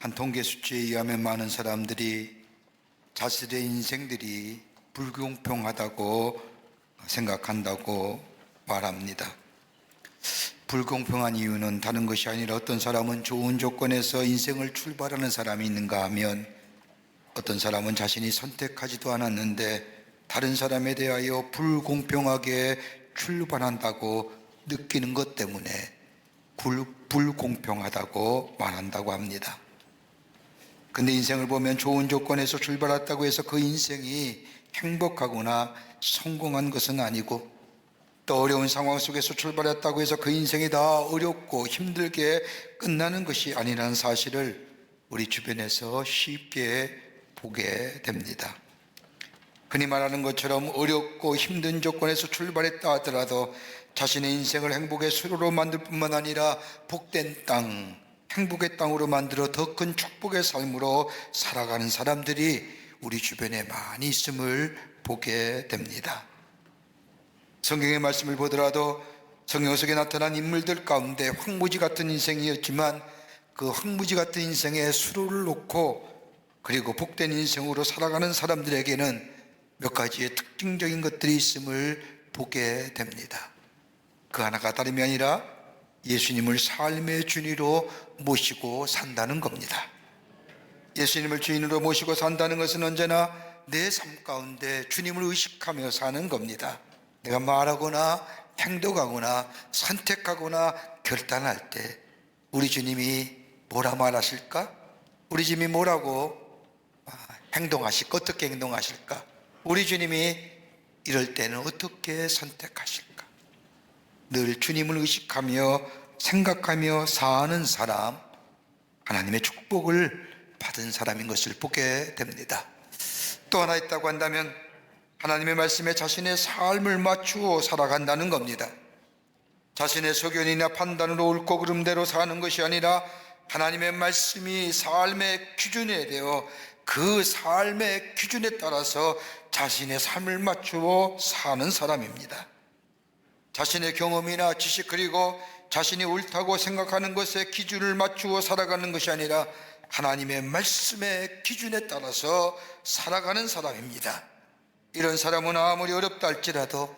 한 통계 수치에 의하면 많은 사람들이 자신의 인생들이 불공평하다고 생각한다고 말합니다. 불공평한 이유는 다른 것이 아니라 어떤 사람은 좋은 조건에서 인생을 출발하는 사람이 있는가 하면 어떤 사람은 자신이 선택하지도 않았는데 다른 사람에 대하여 불공평하게 출발한다고 느끼는 것 때문에 불공평하다고 말한다고 합니다. 근데 인생을 보면 좋은 조건에서 출발했다고 해서 그 인생이 행복하거나 성공한 것은 아니고 또 어려운 상황 속에서 출발했다고 해서 그 인생이 다 어렵고 힘들게 끝나는 것이 아니라는 사실을 우리 주변에서 쉽게 보게 됩니다. 흔히 말하는 것처럼 어렵고 힘든 조건에서 출발했다 하더라도 자신의 인생을 행복의 수로로 만들 뿐만 아니라 복된 땅, 행복의 땅으로 만들어 더 큰 축복의 삶으로 살아가는 사람들이 우리 주변에 많이 있음을 보게 됩니다. 성경의 말씀을 보더라도 성경 속에 나타난 인물들 가운데 황무지 같은 인생이었지만 그 황무지 같은 인생에 수로를 놓고 그리고 복된 인생으로 살아가는 사람들에게는 몇 가지의 특징적인 것들이 있음을 보게 됩니다. 그 하나가 다름이 아니라 예수님을 삶의 주인으로 모시고 산다는 겁니다. 예수님을 주인으로 모시고 산다는 것은 언제나 내 삶 가운데 주님을 의식하며 사는 겁니다. 내가 말하거나 행동하거나 선택하거나 결단할 때 우리 주님이 뭐라 말하실까? 우리 주님이 뭐라고 행동하실까? 어떻게 행동하실까? 우리 주님이 이럴 때는 어떻게 선택하실까? 늘 주님을 의식하며 생각하며 사는 사람, 하나님의 축복을 받은 사람인 것을 보게 됩니다. 또 하나 있다고 한다면 하나님의 말씀에 자신의 삶을 맞추어 살아간다는 겁니다. 자신의 소견이나 판단으로 옳고 그름대로 사는 것이 아니라 하나님의 말씀이 삶의 기준에 되어 그 삶의 기준에 따라서 자신의 삶을 맞추어 사는 사람입니다. 자신의 경험이나 지식 그리고 자신이 옳다고 생각하는 것에 기준을 맞추어 살아가는 것이 아니라 하나님의 말씀의 기준에 따라서 살아가는 사람입니다. 이런 사람은 아무리 어렵다 할지라도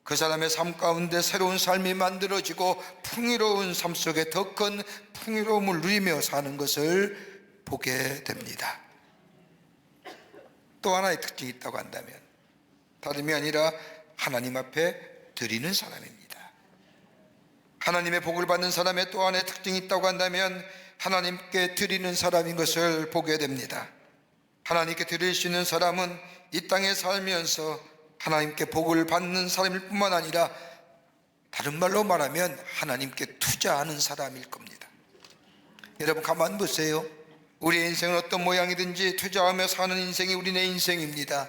그 사람의 삶 가운데 새로운 삶이 만들어지고 풍요로운 삶 속에 더 큰 풍요로움을 누리며 사는 것을 보게 됩니다. 또 하나의 특징이 있다고 한다면 다름이 아니라 하나님 앞에 드리는 사람입니다. 하나님의 복을 받는 사람의 또 하나의 특징이 있다고 한다면 하나님께 드리는 사람인 것을 보게 됩니다. 하나님께 드릴 수 있는 사람은 이 땅에 살면서 하나님께 복을 받는 사람일 뿐만 아니라 다른 말로 말하면 하나님께 투자하는 사람일 겁니다. 여러분 가만 보세요. 우리의 인생은 어떤 모양이든지 투자하며 사는 인생이 우리의 인생입니다.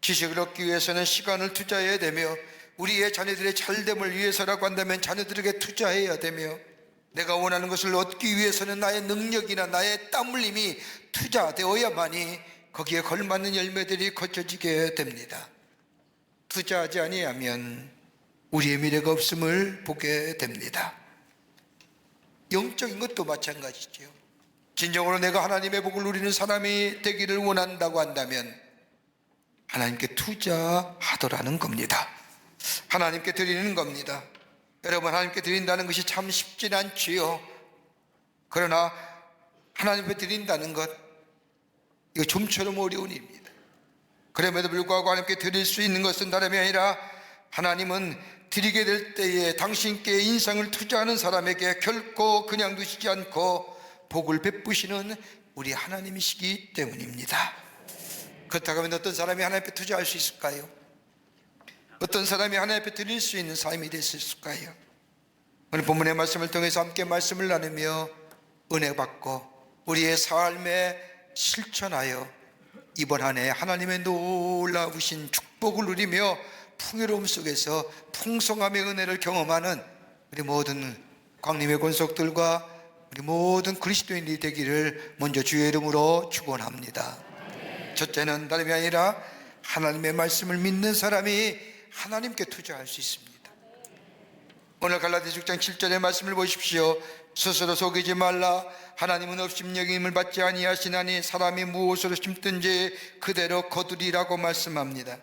지식을 얻기 위해서는 시간을 투자해야 되며 우리의 자녀들의 잘됨을 위해서라고 한다면 자녀들에게 투자해야 되며 내가 원하는 것을 얻기 위해서는 나의 능력이나 나의 땀 흘림이 투자되어야만이 거기에 걸맞는 열매들이 거쳐지게 됩니다. 투자하지 아니하면 우리의 미래가 없음을 보게 됩니다. 영적인 것도 마찬가지죠. 진정으로 내가 하나님의 복을 누리는 사람이 되기를 원한다고 한다면 하나님께 투자하더라는 겁니다. 하나님께 드리는 겁니다. 여러분 하나님께 드린다는 것이 참 쉽진 않지요. 그러나 하나님께 드린다는 것 이거 좀처럼 어려운 일입니다. 그럼에도 불구하고 하나님께 드릴 수 있는 것은 다름이 아니라 하나님은 드리게 될 때에 당신께 인생을 투자하는 사람에게 결코 그냥 두시지 않고 복을 베푸시는 우리 하나님이시기 때문입니다. 그렇다고 하면 어떤 사람이 하나님 앞에 투자할 수 있을까요? 어떤 사람이 하나님 앞에 드릴 수 있는 삶이 될 수 있을까요? 오늘 본문의 말씀을 통해서 함께 말씀을 나누며 은혜 받고 우리의 삶에 실천하여 이번 한 해 하나님의 놀라우신 축복을 누리며 풍요로움 속에서 풍성함의 은혜를 경험하는 우리 모든 광림의 권속들과 우리 모든 그리스도인이 되기를 먼저 주의 이름으로 축원합니다. 첫째는 다름이 아니라 하나님의 말씀을 믿는 사람이 하나님께 투자할 수 있습니다. 오늘 갈라디아서 6장 7절의 말씀을 보십시오. 스스로 속이지 말라. 하나님은 업심여김을 받지 아니하시나니 사람이 무엇으로 심든지 그대로 거두리라고 말씀합니다.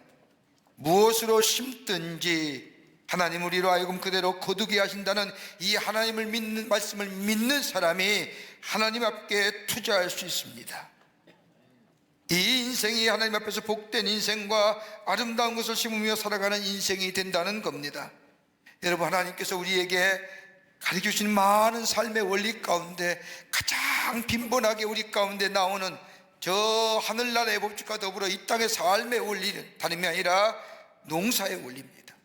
무엇으로 심든지 하나님 우리로 하여금 그대로 거두게 하신다는 이 하나님을 믿는 말씀을 믿는 사람이 하나님 앞에 투자할 수 있습니다. 이 인생이 하나님 앞에서 복된 인생과 아름다운 것을 심으며 살아가는 인생이 된다는 겁니다. 여러분, 하나님께서 우리에게 가르쳐주신 많은 삶의 원리 가운데 가장 빈번하게 우리 가운데 나오는 저 하늘나라의 법칙과 더불어 이 땅의 삶의 원리는 다름이 아니라 농사의 원리입니다.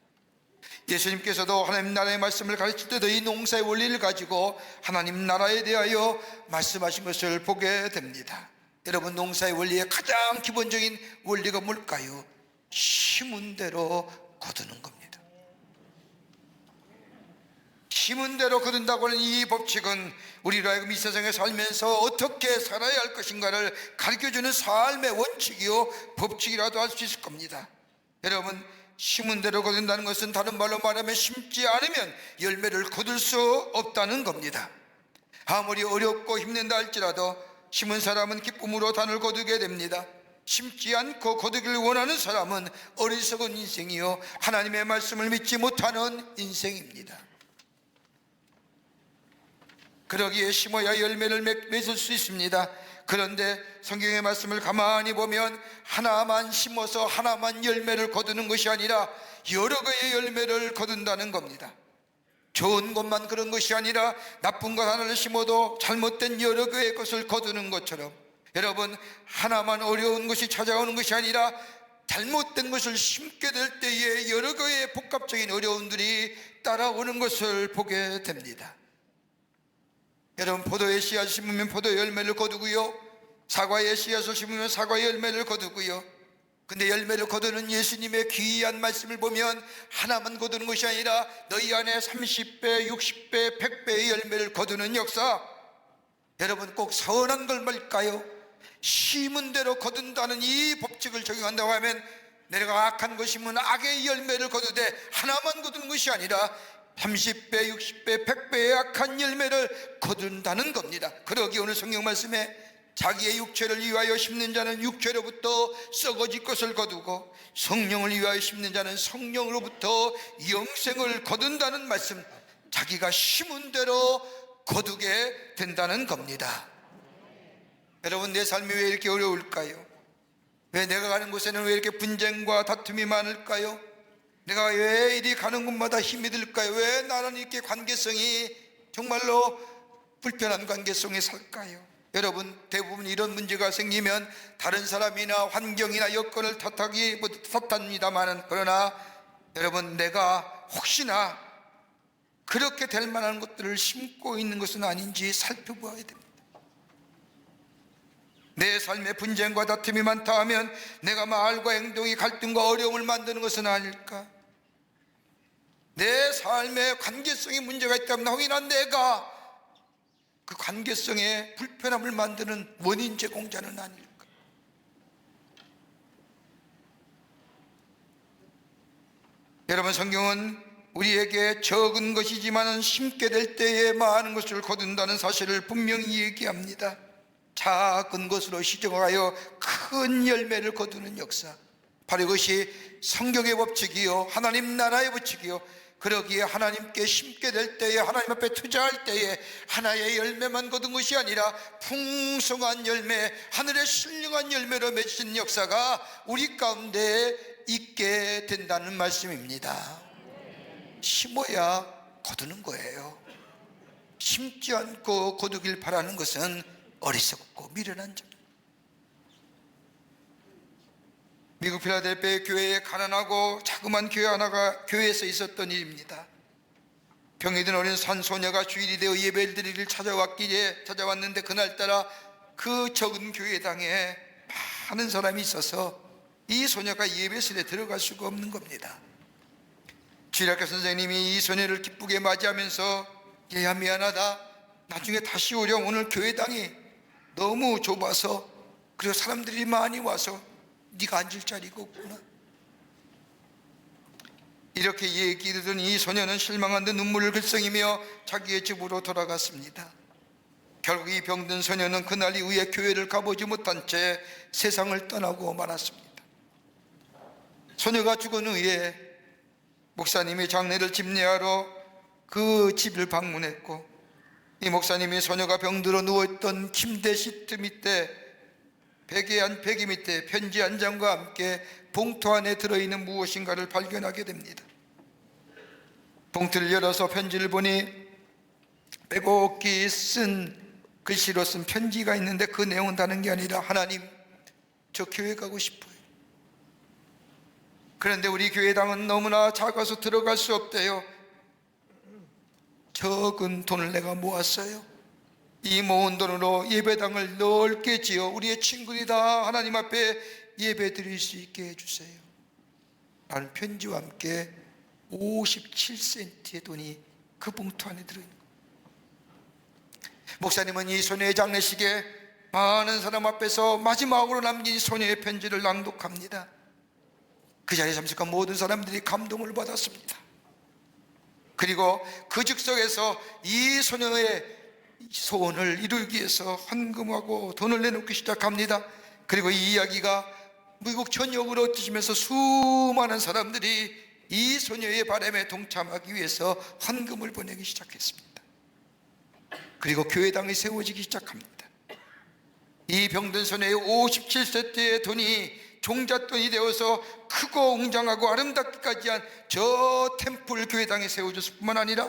예수님께서도 하나님 나라의 말씀을 가르칠 때도 이 농사의 원리를 가지고 하나님 나라에 대하여 말씀하신 것을 보게 됩니다. 여러분, 농사의 원리의 가장 기본적인 원리가 뭘까요? 심은 대로 거두는 겁니다. 심은 대로 거둔다고 하는 이 법칙은 우리로 하여금 이 세상에 살면서 어떻게 살아야 할 것인가를 가르쳐주는 삶의 원칙이요 법칙이라도 할 수 있을 겁니다. 여러분, 심은 대로 거둔다는 것은 다른 말로 말하면 심지 않으면 열매를 거둘 수 없다는 겁니다. 아무리 어렵고 힘든다 할지라도 심은 사람은 기쁨으로 단을 거두게 됩니다. 심지 않고 거두기를 원하는 사람은 어리석은 인생이요 하나님의 말씀을 믿지 못하는 인생입니다. 그러기에 심어야 열매를 맺을 수 있습니다. 그런데 성경의 말씀을 가만히 보면 하나만 심어서 하나만 열매를 거두는 것이 아니라 여러 개의 열매를 거둔다는 겁니다. 좋은 것만 그런 것이 아니라 나쁜 것 하나를 심어도 잘못된 여러 개의 것을 거두는 것처럼, 여러분, 하나만 어려운 것이 찾아오는 것이 아니라 잘못된 것을 심게 될 때에 여러 개의 복합적인 어려움들이 따라오는 것을 보게 됩니다. 여러분, 포도의 씨앗을 심으면 포도 열매를 거두고요, 사과의 씨앗을 심으면 사과 열매를 거두고요. 근데 열매를 거두는 예수님의 귀한 말씀을 보면 하나만 거두는 것이 아니라 너희 안에 30배, 60배, 100배의 열매를 거두는 역사. 여러분, 꼭 선한 걸 말까요? 심은 대로 거둔다는 이 법칙을 적용한다고 하면 내가 악한 것이면 악의 열매를 거두되 하나만 거두는 것이 아니라 30배, 60배, 100배의 악한 열매를 거둔다는 겁니다. 그러기 오늘 성경 말씀에 자기의 육체를 위하여 심는 자는 육체로부터 썩어질 것을 거두고 성령을 위하여 심는 자는 성령으로부터 영생을 거둔다는 말씀, 자기가 심은 대로 거두게 된다는 겁니다. 여러분, 내 삶이 왜 이렇게 어려울까요? 왜 내가 가는 곳에는 왜 이렇게 분쟁과 다툼이 많을까요? 내가 왜 이리 가는 곳마다 힘이 들까요? 왜 나는 이렇게 관계성이 정말로 불편한 관계성에 살까요? 여러분, 대부분 이런 문제가 생기면 다른 사람이나 환경이나 여건을 탓합니다만, 그러나 여러분, 내가 혹시나 그렇게 될 만한 것들을 심고 있는 것은 아닌지 살펴보아야 됩니다. 내 삶에 분쟁과 다툼이 많다 하면 내가 말과 행동이 갈등과 어려움을 만드는 것은 아닐까? 내 삶에 관계성에 문제가 있다면 혹이나 내가 그 관계성에 불편함을 만드는 원인 제공자는 아닐까? 여러분, 성경은 우리에게 적은 것이지만 심게 될 때에 많은 것을 거둔다는 사실을 분명히 얘기합니다. 작은 것으로 시작하여 큰 열매를 거두는 역사, 바로 이것이 성경의 법칙이요 하나님 나라의 법칙이요. 그러기에 하나님께 심게 될 때에, 하나님 앞에 투자할 때에 하나의 열매만 거둔 것이 아니라 풍성한 열매, 하늘의 신령한 열매로 맺힌 역사가 우리 가운데 있게 된다는 말씀입니다. 심어야 거두는 거예요. 심지 않고 거두길 바라는 것은 어리석고 미련한 점. 미국 필라델피아 교회에 가난하고 자그마한 교회 하나가 교회에서 있었던 일입니다. 병이 든 어린 산소녀가 주일이 되어 예배를 드리기를 찾아왔는데 그날따라 그 적은 교회당에 많은 사람이 있어서 이 소녀가 예배실에 들어갈 수가 없는 겁니다. 주일학교 선생님이 이 소녀를 기쁘게 맞이하면서 얘야, 미안하다, 나중에 다시 오렴. 오늘 교회당이 너무 좁아서, 그리고 사람들이 많이 와서 네가 앉을 자리가 없구나. 이렇게 얘기 들은 이 소녀는 실망한 듯 눈물을 글썽이며 자기의 집으로 돌아갔습니다. 결국 이 병든 소녀는 그날 이후에 교회를 가보지 못한 채 세상을 떠나고 말았습니다. 소녀가 죽은 후에 목사님이 장례를 집례하러 그 집을 방문했고, 이 목사님이 소녀가 병들어 누워있던 침대 시트 밑에 베개 밑에 편지 한 장과 함께 봉투 안에 들어있는 무엇인가를 발견하게 됩니다. 봉투를 열어서 편지를 보니 빼곡히 쓴 글씨로 쓴 편지가 있는데, 그 내용은 다른 게 아니라 하나님, 저 교회 가고 싶어요. 그런데 우리 교회당은 너무나 작아서 들어갈 수 없대요. 적은 돈을 내가 모았어요. 이 모은 돈으로 예배당을 넓게 지어 우리의 친구들이 다 하나님 앞에 예배 드릴 수 있게 해주세요. 라는 편지와 함께 57센트의 돈이 그 봉투 안에 들어있는 거예요. 목사님은 이 소녀의 장례식에 많은 사람 앞에서 마지막으로 남긴 소녀의 편지를 낭독합니다. 그 자리에 참석한 모든 사람들이 감동을 받았습니다. 그리고 그 즉석에서 이 소녀의 소원을 이루기 위해서 헌금하고 돈을 내놓기 시작합니다. 그리고 이 이야기가 미국 전역으로 흩어지면서 수많은 사람들이 이 소녀의 바람에 동참하기 위해서 헌금을 보내기 시작했습니다. 그리고 교회당이 세워지기 시작합니다. 이 병든 소녀의 57세트의 돈이 종잣돈이 되어서 크고 웅장하고 아름답기까지 한 저 템플 교회당이 세워졌을 뿐만 아니라,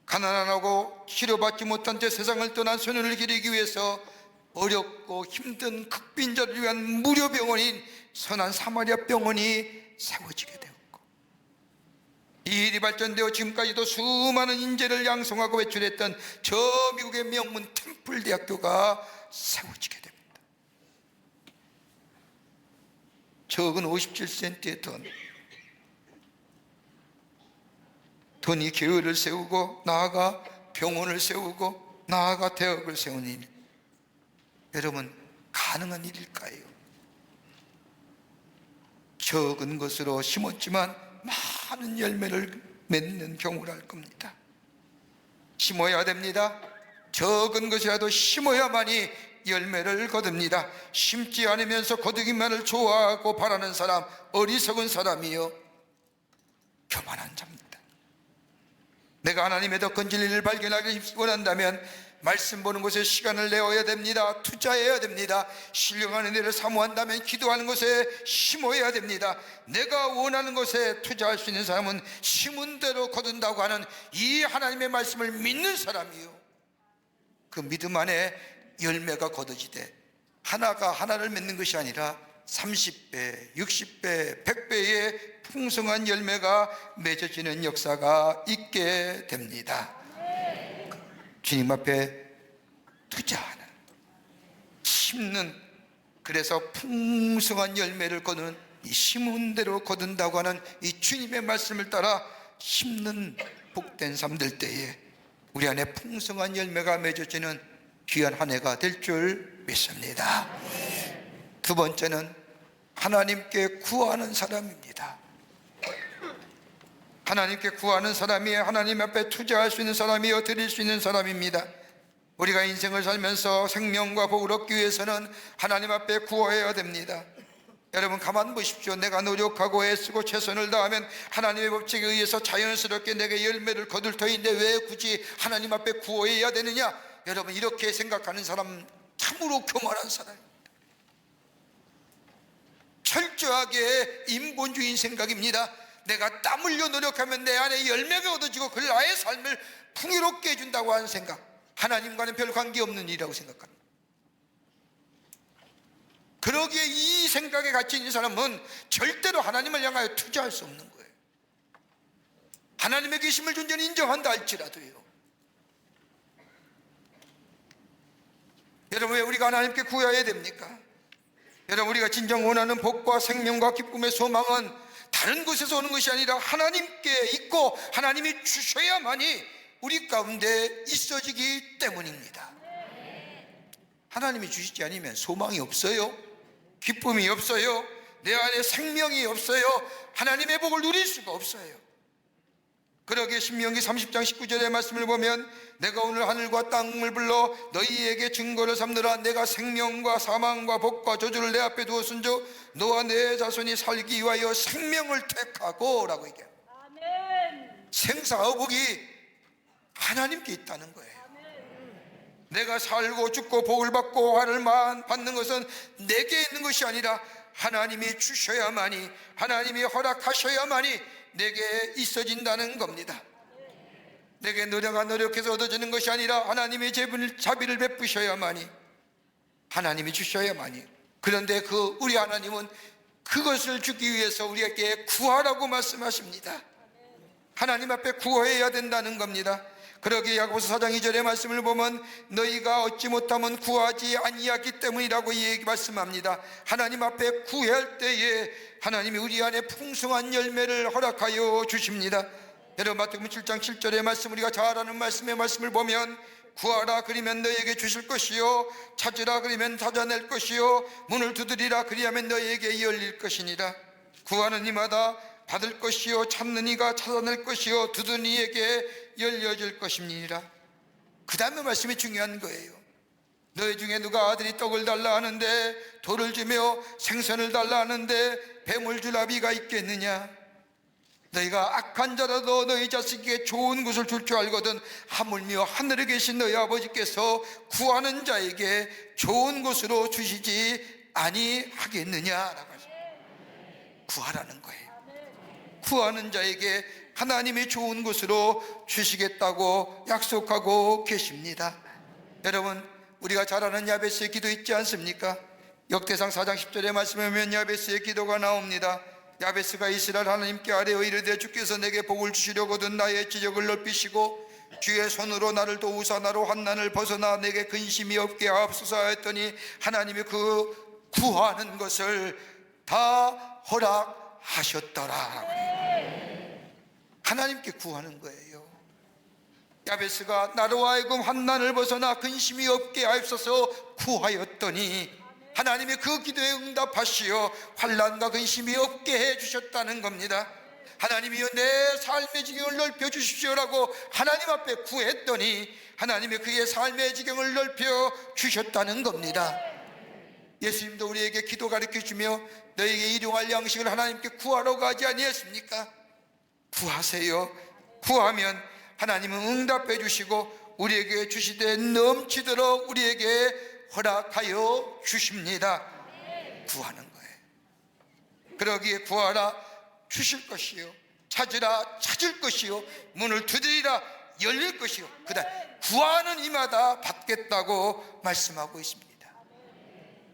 가난하고 치료받지 못한 채 세상을 떠난 소년을 기리기 위해서 어렵고 힘든 극빈자를 위한 무료 병원인 선한 사마리아 병원이 세워지게 되었고, 이 일이 발전되어 지금까지도 수많은 인재를 양성하고 배출했던 저 미국의 명문 템플 대학교가 세워지게 됩니다. 적은 57센트의 돈이 교회를 세우고, 나아가 병원을 세우고, 나아가 대학을 세우는 일, 여러분 가능한 일일까요? 적은 것으로 심었지만 많은 열매를 맺는 경우를 알 겁니다. 심어야 됩니다. 적은 것이라도 심어야만이 열매를 거둡니다. 심지 않으면서 거두기만을 좋아하고 바라는 사람, 어리석은 사람이요 교만한 자입니다. 내가 하나님의 더 큰 진리를 발견하기 원한다면 말씀 보는 것에 시간을 내어야 됩니다. 투자해야 됩니다. 신령한 은혜를 사모한다면 기도하는 것에 심어야 됩니다. 내가 원하는 것에 투자할 수 있는 사람은 심은 대로 거둔다고 하는 이 하나님의 말씀을 믿는 사람이요, 그 믿음 안에 열매가 거둬지되 하나가 하나를 맺는 것이 아니라 30배, 60배, 100배의 풍성한 열매가 맺어지는 역사가 있게 됩니다. 주님 앞에 투자하는, 심는, 그래서 풍성한 열매를 거두는, 이 심은 대로 거둔다고 하는 이 주님의 말씀을 따라 심는 복된 삶 될 때에 우리 안에 풍성한 열매가 맺어지는 귀한 한 해가 될 줄 믿습니다. 두 번째는 하나님께 구하는 사람입니다. 하나님께 구하는 사람이 하나님 앞에 투자할 수 있는 사람이요 드릴 수 있는 사람입니다. 우리가 인생을 살면서 생명과 복을 얻기 위해서는 하나님 앞에 구해야 됩니다. 여러분 가만 보십시오. 내가 노력하고 애쓰고 최선을 다하면 하나님의 법칙에 의해서 자연스럽게 내게 열매를 거둘 터인데 왜 굳이 하나님 앞에 구해야 되느냐? 여러분 이렇게 생각하는 사람 참으로 교만한 사람입니다. 철저하게 인본주의인 생각입니다. 내가 땀 흘려 노력하면 내 안에 열매가 얻어지고 그 나의 삶을 풍요롭게 해준다고 하는 생각, 하나님과는 별 관계없는 일이라고 생각합니다. 그러기에 이 생각에 갇혀 있는 사람은 절대로 하나님을 향하여 투자할 수 없는 거예요. 하나님의 계심을 존재는 인정한다 할지라도요. 여러분 왜 우리가 하나님께 구해야 됩니까? 여러분 우리가 진정 원하는 복과 생명과 기쁨의 소망은 다른 곳에서 오는 것이 아니라 하나님께 있고 하나님이 주셔야만이 우리 가운데 있어지기 때문입니다. 하나님이 주시지 않으면 소망이 없어요. 기쁨이 없어요. 내 안에 생명이 없어요. 하나님의 복을 누릴 수가 없어요. 그러기에 신명기 30장 19절의 말씀을 보면 내가 오늘 하늘과 땅을 불러 너희에게 증거를 삼느라 내가 생명과 사망과 복과 저주를 내 앞에 두었은즉 너와 내 자손이 살기 위하여 생명을 택하고 라고 얘기해요. 생사의 복이 하나님께 있다는 거예요. 내가 살고 죽고 복을 받고 화를 받는 것은 내게 있는 것이 아니라 하나님이 주셔야만이, 하나님이 허락하셔야만이 내게 있어진다는 겁니다. 내게 노력해서 얻어지는 것이 아니라 하나님이 자비를 베푸셔야만이, 하나님이 주셔야만이. 그런데 우리 하나님은 그것을 주기 위해서 우리에게 구하라고 말씀하십니다. 하나님 앞에 구해야 된다는 겁니다. 그러기에 야고보서 4장 2절의 말씀을 보면 너희가 얻지 못하면 구하지 아니하기 때문이라고 말씀합니다. 하나님 앞에 구할 때에 하나님이 우리 안에 풍성한 열매를 허락하여 주십니다. 여러분 마태복음 7장 7절의 말씀, 우리가 잘 아는 말씀의 말씀을 보면 구하라 그리면 너희에게 주실 것이요 찾으라 그리면 찾아낼 것이요 문을 두드리라 그리하면 너희에게 열릴 것이니라. 구하는 이마다 받을 것이요 찾는 이가 찾아낼 것이요 두드리는 이에게 열려질 것입니다. 그 다음에 말씀이 중요한 거예요. 너희 중에 누가 아들이 떡을 달라 하는데 돌을 주며 생선을 달라 하는데 뱀을 줄 아비가 있겠느냐? 너희가 악한 자라도 너희 자식에게 좋은 것을 줄 줄 알거든 하물며 하늘에 계신 너희 아버지께서 구하는 자에게 좋은 것으로 주시지 아니하겠느냐라고 하십니다. 구하라는 거예요. 구하는 자에게 하나님이 좋은 것으로 주시겠다고 약속하고 계십니다. 여러분, 우리가 잘 아는 야베스의 기도 있지 않습니까? 역대상 4장 10절의 말씀에 보면 야베스의 기도가 나옵니다. 야베스가 이스라엘 하나님께 아뢰어 이르되 주께서 내게 복을 주시려거든 나의 지적을 넓히시고 주의 손으로 나를 도우사 나로 환난을 벗어나 내게 근심이 없게 하옵소서 하였더니 하나님이 그 구하는 것을 다 허락하셨더라. 하나님께 구하는 거예요. 야베스가 나로 하여금 환난을 벗어나 근심이 없게 하옵소서 구하였더니 하나님이 그 기도에 응답하시어 환난과 근심이 없게 해주셨다는 겁니다. 하나님이여 내 삶의 지경을 넓혀 주십시오라고 하나님 앞에 구했더니 하나님이 그의 삶의 지경을 넓혀 주셨다는 겁니다. 예수님도 우리에게 기도 가르쳐주며 너에게 일용할 양식을 하나님께 구하러 가지 아니했습니까? 구하세요. 구하면 하나님은 응답해 주시고 우리에게 주시되 넘치도록 우리에게 허락하여 주십니다. 구하는 거예요. 그러기에 구하라 주실 것이요 찾으라 찾을 것이요 문을 두드리라 열릴 것이요 그다음 구하는 이마다 받겠다고 말씀하고 있습니다.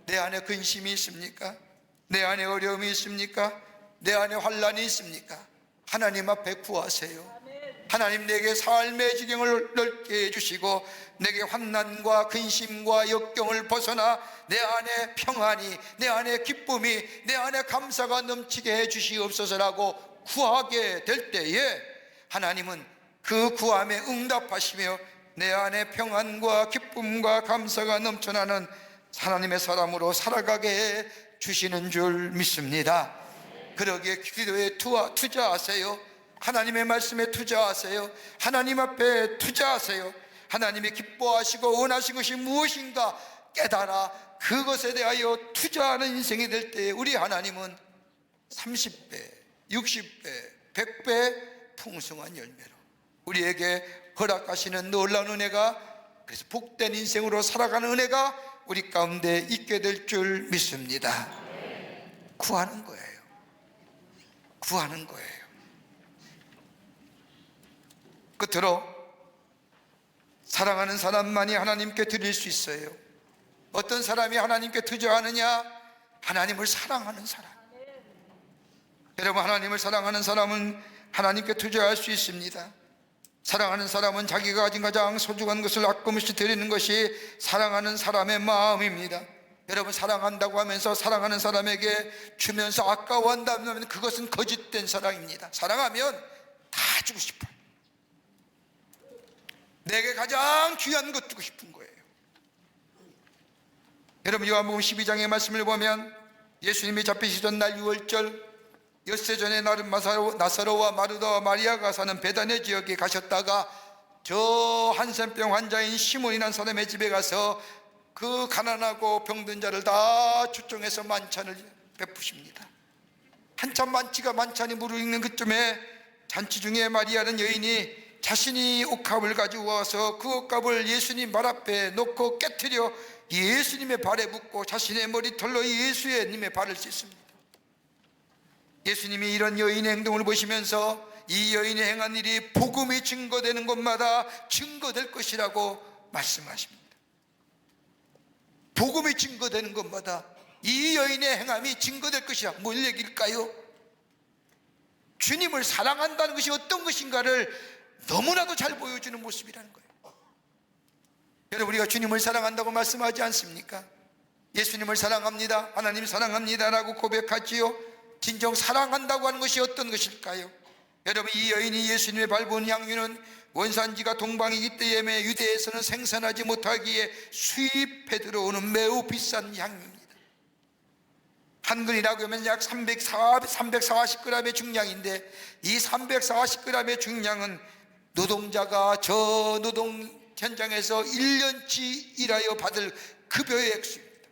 내 안에 근심이 있습니까? 내 안에 어려움이 있습니까? 내 안에 환난이 있습니까? 하나님 앞에 구하세요. 하나님 내게 삶의 지경을 넓게 해주시고 내게 환난과 근심과 역경을 벗어나 내 안에 평안이, 내 안에 기쁨이, 내 안에 감사가 넘치게 해주시옵소서라고 구하게 될 때에 하나님은 그 구함에 응답하시며 내 안에 평안과 기쁨과 감사가 넘쳐나는 하나님의 사람으로 살아가게 해 주시는 줄 믿습니다. 그러기에 기도에 투자하세요. 하나님의 말씀에 투자하세요. 하나님 앞에 투자하세요. 하나님이 기뻐하시고 원하신 것이 무엇인가 깨달아 그것에 대하여 투자하는 인생이 될 때 우리 하나님은 30배, 60배, 100배 풍성한 열매로 우리에게 허락하시는 놀라운 은혜가, 그래서 복된 인생으로 살아가는 은혜가 우리 가운데 있게 될 줄 믿습니다. 구하는 거예요. 구하는 거예요. 끝으로 사랑하는 사람만이 하나님께 드릴 수 있어요. 어떤 사람이 하나님께 투자하느냐? 하나님을 사랑하는 사람. 여러분, 하나님을 사랑하는 사람은 하나님께 투자할 수 있습니다. 사랑하는 사람은 자기가 가진 가장 소중한 것을 아낌없이 드리는 것이 사랑하는 사람의 마음입니다. 여러분, 사랑한다고 하면서 사랑하는 사람에게 주면서 아까워한다면 그것은 거짓된 사랑입니다. 사랑하면 다 주고 싶어요. 내게 가장 귀한 것 주고 싶은 거예요. 여러분, 요한복음 12장의 말씀을 보면 예수님이 잡히시던 날 6월절 엿새 전에 나사로와 마르다와 마리아가 사는 베다네 지역에 가셨다가 저 한센병 환자인 시몬이라는 사람의 집에 가서 그 가난하고 병든 자를 다 초청해서 만찬을 베푸십니다. 한참 만찬이 무르익는 그쯤에 잔치 중에 마리아는 여인이 자신이 옷값을 가지고 와서 그 옷값을 예수님 발 앞에 놓고 깨트려 예수님의 발에 묻고 자신의 머리털로 예수님의 발을 씻습니다. 예수님이 이런 여인의 행동을 보시면서 이 여인이 행한 일이 복음이 증거되는 곳마다 증거될 것이라고 말씀하십니다. 복음이 증거되는 곳마다 이 여인의 행함이 증거될 것이라. 뭘 얘기일까요? 주님을 사랑한다는 것이 어떤 것인가를 너무나도 잘 보여주는 모습이라는 거예요. 여러분, 우리가 주님을 사랑한다고 말씀하지 않습니까? 예수님을 사랑합니다, 하나님 사랑합니다 라고 고백하지요. 진정 사랑한다고 하는 것이 어떤 것일까요? 여러분, 이 여인이 예수님의 밟은 향유는 원산지가 동방이기 때문에 유대에서는 생산하지 못하기에 수입해 들어오는 매우 비싼 향유입니다. 한 근이라고 하면 약 340g의 중량인데, 이 340g의 중량은 노동자가 저 노동 현장에서 1년치 일하여 받을 급여의 액수입니다.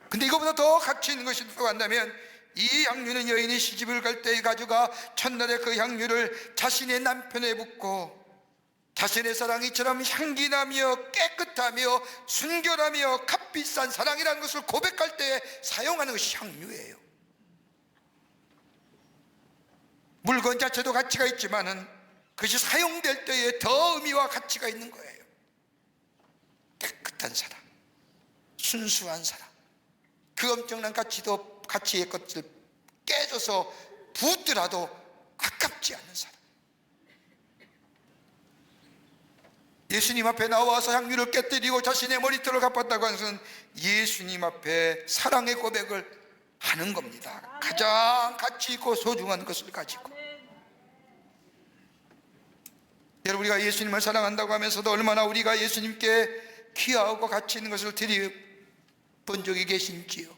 근데 이거보다 더 가치 있는 것이 또 한다면, 이 향유는 여인이 시집을 갈 때 가져가 첫날에 그 향유를 자신의 남편에 붓고 자신의 사랑이처럼 향기나며 깨끗하며 순결하며 값비싼 사랑이라는 것을 고백할 때 사용하는 것이 향유예요. 물건 자체도 가치가 있지만은 그것이 사용될 때에 더 의미와 가치가 있는 거예요. 깨끗한 사랑, 순수한 사랑, 그 엄청난 가치의 것을 깨져서 부었더라도 아깝지 않은 사랑. 예수님 앞에 나와서 향유를 깨뜨리고 자신의 머리털을 갚았다고 하는 것은 예수님 앞에 사랑의 고백을 하는 겁니다. 가장 가치 있고 소중한 것을 가지고. 여러분, 우리가 예수님을 사랑한다고 하면서도 얼마나 우리가 예수님께 귀하고 가치 있는 것을 드려본 적이 계신지요?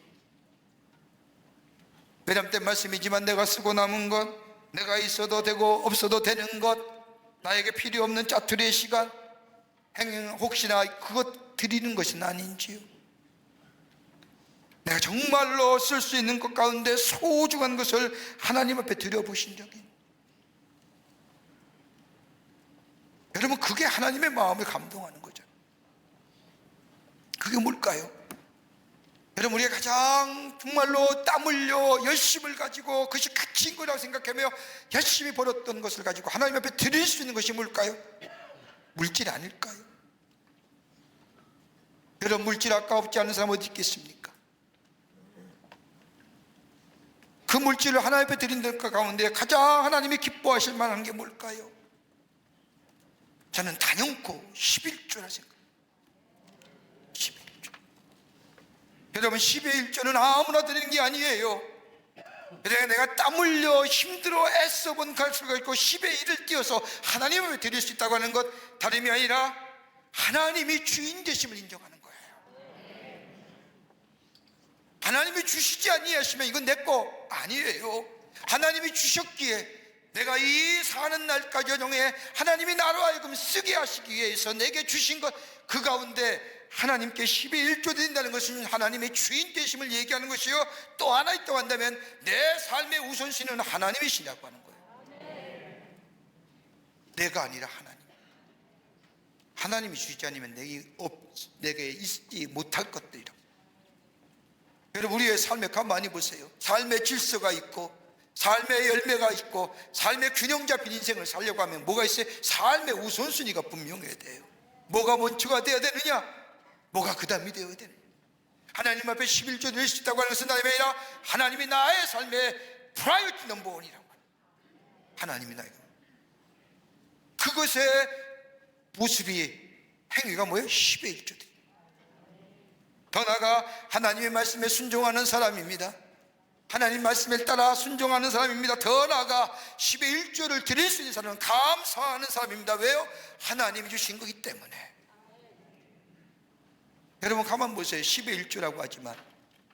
외람된 말씀이지만 내가 쓰고 남은 것, 내가 있어도 되고 없어도 되는 것, 나에게 필요 없는 짜투리의 시간, 혹시나 그것 드리는 것은 아닌지요? 내가 정말로 쓸 수 있는 것 가운데 소중한 것을 하나님 앞에 드려보신 적이 있나요? 여러분, 그게 하나님의 마음을 감동하는 거죠. 그게 뭘까요? 여러분, 우리가 가장 정말로 땀 흘려 열심을 가지고 그것이 가치인 거라고 생각하며 열심히 벌었던 것을 가지고 하나님 앞에 드릴 수 있는 것이 뭘까요? 물질 아닐까요? 여러분, 물질 아까웠지 않은 사람 어디 있겠습니까? 그 물질을 하나님 앞에 드린 것 가운데 가장 하나님이 기뻐하실 만한 게 뭘까요? 저는 단연코 11조라 생각합니다. 11조. 여러분, 10의 1조는 아무나 드리는 게 아니에요. 내가 땀 흘려 힘들어 애써본 갈수가 있고 10의 1을 띄어서 하나님 앞에 드릴 수 있다고 하는 것, 다름이 아니라 하나님이 주인 되심을 인정하는 거예요. 하나님이 주시지 아니하시면 이건 내 거 아니에요. 하나님이 주셨기에 내가 이 사는 날까지 정해 하나님이 나로 하여금 쓰게 하시기 위해서 내게 주신 것, 그 가운데 하나님께 10의 1조 드린다는 것은 하나님의 주인 되심을 얘기하는 것이요, 또 하나 있다고 한다면 내 삶의 우선순위는 하나님이시냐고 하는 거예요. 내가 아니라 하나님이 주시지 않으면 내게 있지 못할 것들이라고. 여러분, 우리의 삶에 가만히 보세요. 삶의 질서가 있고 삶의 열매가 있고 삶의 균형 잡힌 인생을 살려고 하면 뭐가 있어요? 삶의 우선순위가 분명해야 돼요. 뭐가 먼저가 되어야 되느냐? 뭐가 그 다음이 되어야 되느냐? 하나님 앞에 11조 드릴 수 있다고 하는 것은 아니라 하나님이 나의 삶의 프라이어티 넘버원이라고. 하나님이 나의, 그것의 모습이, 행위가 뭐예요? 10의 1조. 더 나아가 하나님의 말씀에 순종하는 사람입니다. 하나님 말씀에 따라 순종하는 사람입니다. 더 나아가 10의 1조를 드릴 수 있는 사람은 감사하는 사람입니다. 왜요? 하나님이 주신 거기 때문에. 여러분, 가만 보세요. 10의 1조라고 하지만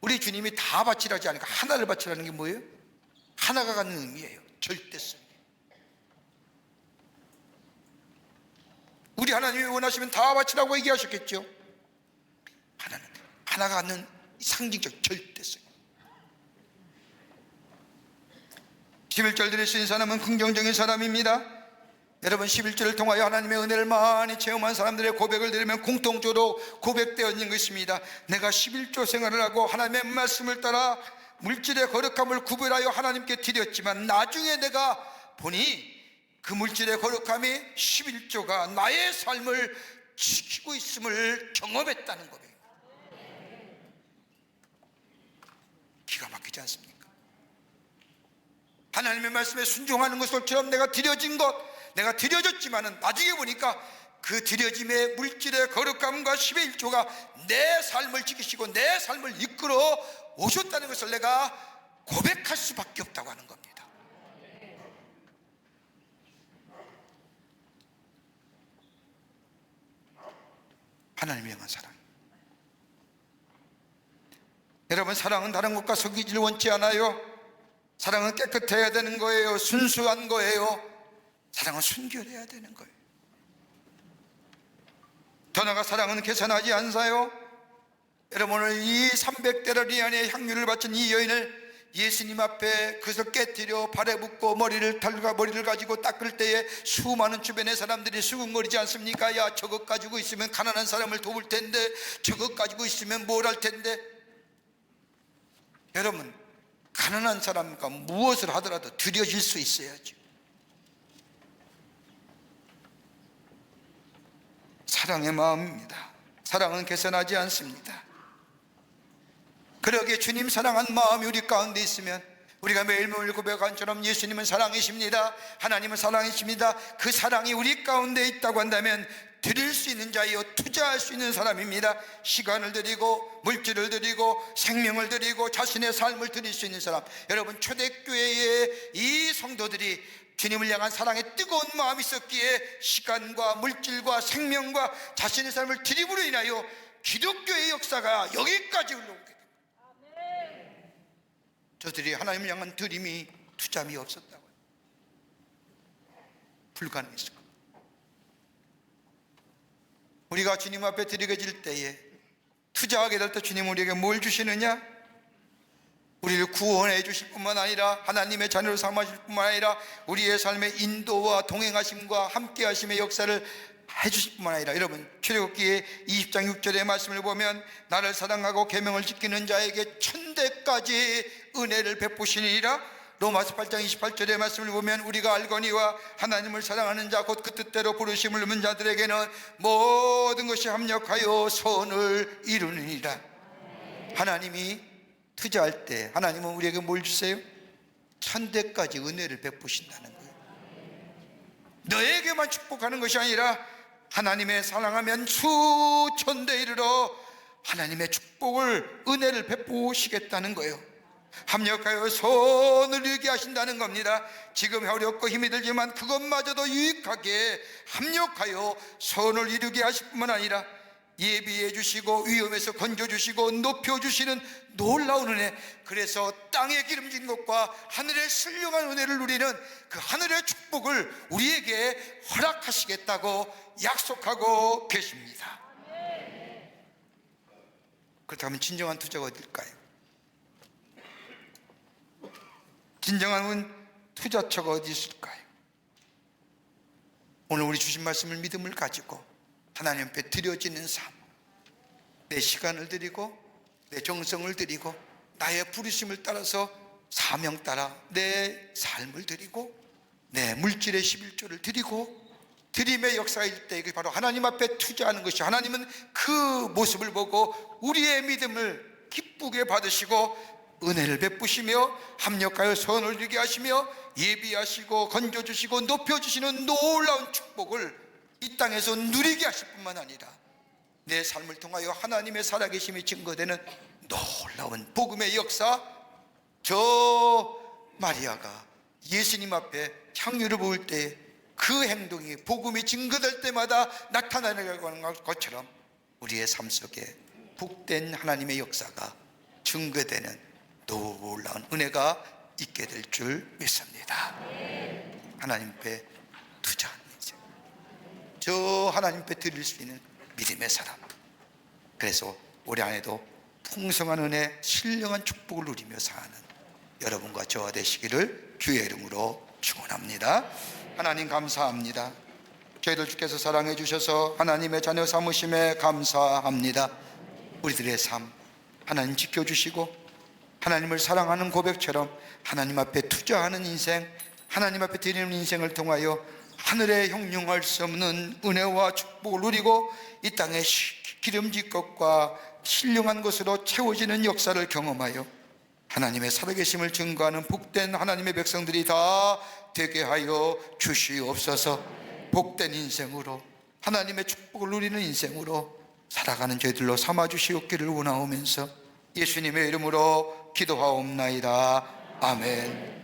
우리 주님이 다 바치라지 않으니까 하나를 바치라는 게 뭐예요? 하나가 갖는 의미예요. 절대성. 우리 하나님이 원하시면 다 바치라고 얘기하셨겠죠. 하나는 하나가 갖는 상징적 절대성. 11절 드릴 수 있는 사람은 긍정적인 사람입니다. 여러분, 11절을 통하여 하나님의 은혜를 많이 체험한 사람들의 고백을 들으면 공통적으로 고백되어 있는 것입니다. 내가 11조 생활을 하고 하나님의 말씀을 따라 물질의 거룩함을 구별하여 하나님께 드렸지만 나중에 내가 보니 그 물질의 거룩함이 11조가 나의 삶을 지키고 있음을 경험했다는 고백입니다. 기가 막히지 않습니까? 하나님의 말씀에 순종하는 것처럼 내가 드려진 것, 내가 드려졌지만은 나중에 보니까 그 드려짐의 물질의 거룩함과 11조가 내 삶을 지키시고 내 삶을 이끌어 오셨다는 것을 내가 고백할 수밖에 없다고 하는 겁니다. 하나님을 향한 사랑. 여러분, 사랑은 다른 것과 섞이질 원치 않아요. 사랑은 깨끗해야 되는 거예요. 순수한 거예요. 사랑은 순결해야 되는 거예요. 더 나아가 사랑은 계산하지 않아요. 여러분, 오늘 이 300데나리온의 향유를 바친 이 여인을 예수님 앞에 그래서 깨뜨려 발에 붓고 머리를 가지고 닦을 때에 수많은 주변의 사람들이 수군거리지 않습니까? 야, 저것 가지고 있으면 가난한 사람을 도울 텐데, 저것 가지고 있으면 뭘 할 텐데. 여러분, 가난한 사람과 무엇을 하더라도 드려질 수 있어야죠. 사랑의 마음입니다. 사랑은 계산하지 않습니다. 그러기에 주님 사랑한 마음이 우리 가운데 있으면 우리가 매일매일 고백한 것처럼 예수님은 사랑이십니다. 하나님은 사랑이십니다. 그 사랑이 우리 가운데 있다고 한다면 드릴 수 있는 자이요 투자할 수 있는 사람입니다. 시간을 드리고 물질을 드리고 생명을 드리고 자신의 삶을 드릴 수 있는 사람. 여러분, 초대교회의 이 성도들이 주님을 향한 사랑에 뜨거운 마음이 있었기에 시간과 물질과 생명과 자신의 삶을 드림으로 인하여 기독교의 역사가 여기까지 흘러오게 됩니다. 저들이 하나님을 향한 드림이 투자미 없었다고요. 불가능했을 겁니다. 우리가 주님 앞에 드리게 때에 투자하게 될 때 주님은 우리에게 뭘 주시느냐? 우리를 구원해 주실 뿐만 아니라 하나님의 자녀로 삼으실 뿐만 아니라 우리의 삶의 인도와 동행하심과 함께 하심의 역사를 해주실 뿐만 아니라, 여러분, 출애굽기의 20장 6절의 말씀을 보면 나를 사랑하고 계명을 지키는 자에게 천대까지 은혜를 베푸시니라. 로마서 8장 28절의 말씀을 보면 우리가 알거니와 하나님을 사랑하는 자 곧 그 뜻대로 부르심을 입은 자들에게는 모든 것이 합력하여 선을 이루느니라. 하나님이 투자할 때 하나님은 우리에게 뭘 주세요? 천대까지 은혜를 베푸신다는 거예요. 너에게만 축복하는 것이 아니라 하나님의 사랑하면 수천대 이르러 하나님의 축복을, 은혜를 베푸시겠다는 거예요. 합력하여 선을 이루게 하신다는 겁니다. 지금 어렵고 힘이 들지만 그것마저도 유익하게 합력하여 선을 이루게 하실 뿐만 아니라 예비해 주시고 위험에서 건져주시고 높여주시는 놀라운 은혜. 그래서 땅에 기름진 것과 하늘의 신령한 은혜를 누리는 그 하늘의 축복을 우리에게 허락하시겠다고 약속하고 계십니다. 그렇다면 진정한 투자가 어딜까요? 진정한 투자처가 어디 있을까요? 오늘 우리 주신 말씀을 믿음을 가지고 하나님 앞에 드려지는 삶, 내 시간을 드리고 내 정성을 드리고 나의 부르심을 따라서 사명 따라 내 삶을 드리고 내 물질의 11조를 드리고 드림의 역사일 때 이게 바로 하나님 앞에 투자하는 것이, 하나님은 그 모습을 보고 우리의 믿음을 기쁘게 받으시고 은혜를 베푸시며 합력하여 선을 이루게 하시며 예비하시고 건져주시고 높여주시는 놀라운 축복을 이 땅에서 누리게 하실 뿐만 아니라 내 삶을 통하여 하나님의 살아계심이 증거되는 놀라운 복음의 역사. 저 마리아가 예수님 앞에 향유를 부을 때 그 행동이 복음이 증거될 때마다 나타나는 것처럼 우리의 삶 속에 복된 하나님의 역사가 증거되는 놀라운 은혜가 있게 될 줄 믿습니다. 하나님 앞에 투자하는 인생, 저 하나님 앞에 드릴 수 있는 믿음의 사람, 그래서 올해 안에도 풍성한 은혜, 신령한 축복을 누리며 사는 여러분과 저와 되시기를 주의 이름으로 축원합니다. 하나님 감사합니다. 저희들 주께서 사랑해 주셔서 하나님의 자녀 삼으심에 감사합니다. 우리들의 삶 하나님 지켜주시고 하나님을 사랑하는 고백처럼 하나님 앞에 투자하는 인생, 하나님 앞에 드리는 인생을 통하여 하늘에 형용할 수 없는 은혜와 축복을 누리고 이 땅의 기름진 것과 신령한 것으로 채워지는 역사를 경험하여 하나님의 살아계심을 증거하는 복된 하나님의 백성들이 다 되게 하여 주시옵소서. 복된 인생으로 하나님의 축복을 누리는 인생으로 살아가는 저희들로 삼아주시옵기를 원하오면서 예수님의 이름으로 기도하옵나이다. 아멘.